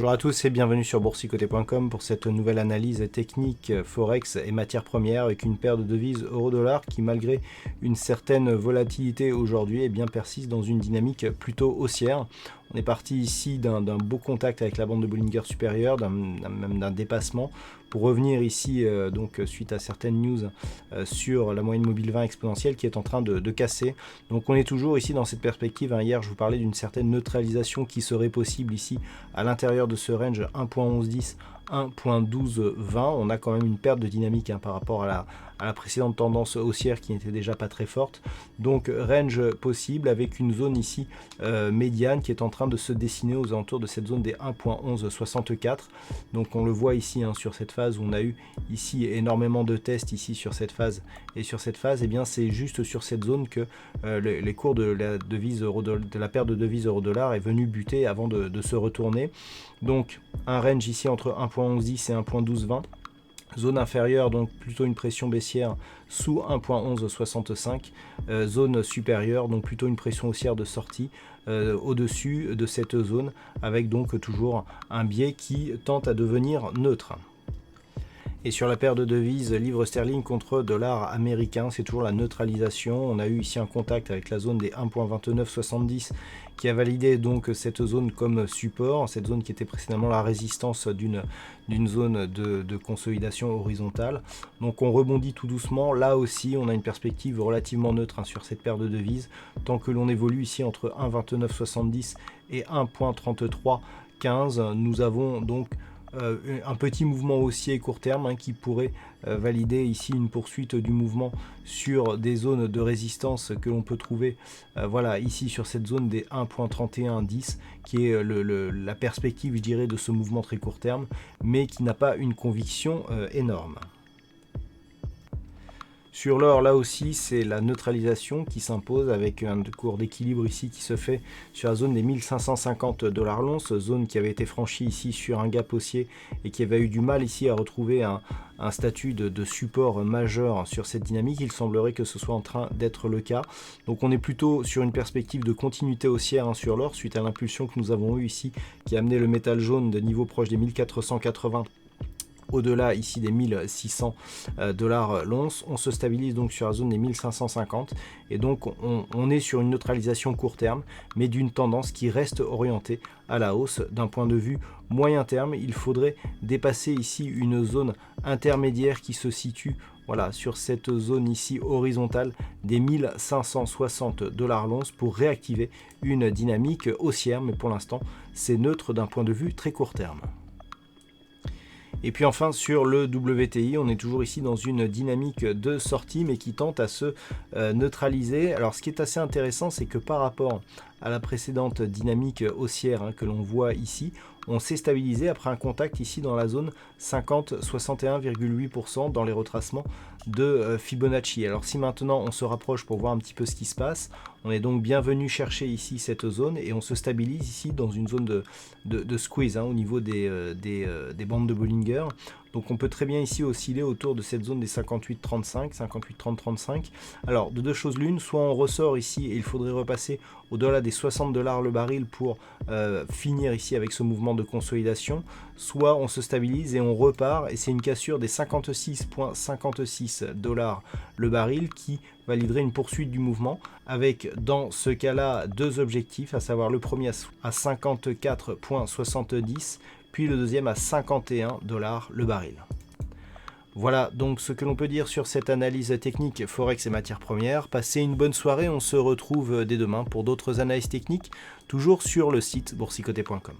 Bonjour à tous et bienvenue sur boursicoté.com pour cette nouvelle analyse technique Forex et matières premières avec une paire de devises euro-dollar qui, malgré une certaine volatilité aujourd'hui, persiste dans une dynamique plutôt haussière. On est parti ici d'un beau contact avec la bande de Bollinger supérieure, même d'un dépassement, pour revenir ici donc suite à certaines news sur la moyenne mobile 20 exponentielle qui est en train de casser. Donc on est toujours ici dans cette perspective. Hier je vous parlais d'une certaine neutralisation qui serait possible ici à l'intérieur de ce range 1.1110, 1.1220. On a quand même une perte de dynamique par rapport à la précédente tendance haussière qui n'était déjà pas très forte. Donc range possible avec une zone ici médiane qui est en train de se dessiner aux alentours de cette zone des 1.1164. Donc on le voit ici sur cette phase où on a eu ici énormément de tests ici sur cette phase et sur cette phase, c'est juste sur cette zone que les cours de la paire de devises euro-dollar est venu buter avant de se retourner. Donc un range ici entre 1.1110 et 1.1220. Zone inférieure, donc plutôt une pression baissière sous 1.1165. Zone supérieure, donc plutôt une pression haussière de sortie au-dessus de cette zone, avec donc toujours un biais qui tente à devenir neutre. Et sur la paire de devises livre sterling contre dollar américain, c'est toujours la neutralisation. On a eu ici un contact avec la zone des 1.2970 qui a validé donc cette zone comme support, cette zone qui était précédemment la résistance d'une zone de consolidation horizontale. Donc on rebondit tout doucement. Là aussi, on a une perspective relativement neutre sur cette paire de devises, tant que l'on évolue ici entre 1.2970 et 1.3315. Nous avons donc un petit mouvement haussier court terme qui pourrait valider ici une poursuite du mouvement sur des zones de résistance que l'on peut trouver voilà ici sur cette zone des 1.3110 qui est la perspective, je dirais, de ce mouvement très court terme, mais qui n'a pas une conviction énorme. Sur l'or, là aussi, c'est la neutralisation qui s'impose avec un cours d'équilibre ici qui se fait sur la zone des 1550 $ l'once, zone qui avait été franchie ici sur un gap haussier et qui avait eu du mal ici à retrouver un statut de support majeur sur cette dynamique. Il semblerait que ce soit en train d'être le cas. Donc on est plutôt sur une perspective de continuité haussière sur l'or suite à l'impulsion que nous avons eue ici qui a amené le métal jaune de niveau proche des 1480 au-delà ici des 1600 $ l'once. On se stabilise donc sur la zone des 1550 et donc on est sur une neutralisation court terme, mais d'une tendance qui reste orientée à la hausse. D'un point de vue moyen terme, il faudrait dépasser ici une zone intermédiaire qui se situe sur cette zone ici horizontale des 1560 $ l'once pour réactiver une dynamique haussière, mais pour l'instant c'est neutre d'un point de vue très court terme. Et puis enfin sur le WTI, on est toujours ici dans une dynamique de sortie mais qui tente à se neutraliser. Alors ce qui est assez intéressant, c'est que par rapport à la précédente dynamique haussière que l'on voit ici, on s'est stabilisé après un contact ici dans la zone 50-61,8% dans les retracements de Fibonacci. Alors si maintenant on se rapproche pour voir un petit peu ce qui se passe, on est donc bien venu chercher ici cette zone et on se stabilise ici dans une zone de squeeze au niveau des bandes de Bollinger. Donc on peut très bien ici osciller autour de cette zone des 58,35, 58,30-35. Alors de deux choses l'une, soit on ressort ici et il faudrait repasser au-delà des 60 $ le baril pour finir ici avec ce mouvement de consolidation, soit on se stabilise et on repart et c'est une cassure des 56,56 $ le baril qui validerait une poursuite du mouvement avec dans ce cas-là deux objectifs, à savoir le premier à 54,70 puis le deuxième à 51 $ le baril. Voilà donc ce que l'on peut dire sur cette analyse technique Forex et matières premières. Passez une bonne soirée, on se retrouve dès demain pour d'autres analyses techniques, toujours sur le site boursicoté.com.